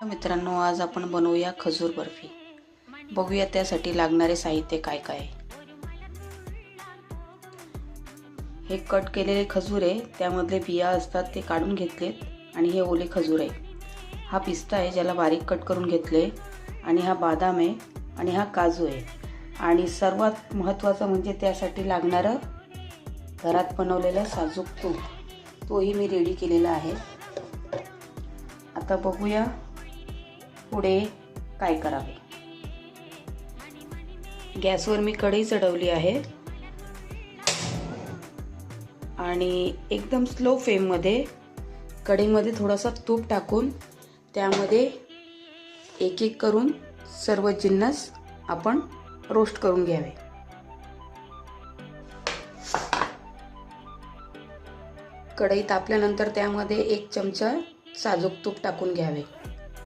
मित्रांनो, आज आपण बनवूया खजूर बर्फी। बघूया त्यासाठी लागणारे साहित्य काय काय आहे। हे कट केलेले खजूर आहे, त्यामधले बिया असतात ते काढून घेतलेत आणि हे ओले खजूर आहे। हा पिस्ता आहे ज्याला बारीक कट करून घेतले आणि हा बदाम आहे आणि हा काजू आहे। आणि सर्वात महत्त्वाचं म्हणजे त्यासाठी लागणारं घरात बनवलेलं साजूक तूप, तोही मी रेडी केलेला आहे। आता बघूया पुढे काय करावे। गॅसवर मी कढई चढवली आहे आणि एकदम स्लो फ्लेम मध्ये कढईमध्ये थोडासा तूप टाकून त्यामध्ये एक एक करून सर्व जिन्नस आपण रोस्ट करून घ्यावे। कढई तापल्यानंतर त्यामध्ये 1 चमचा साजूक तूप टाकून घ्यावे।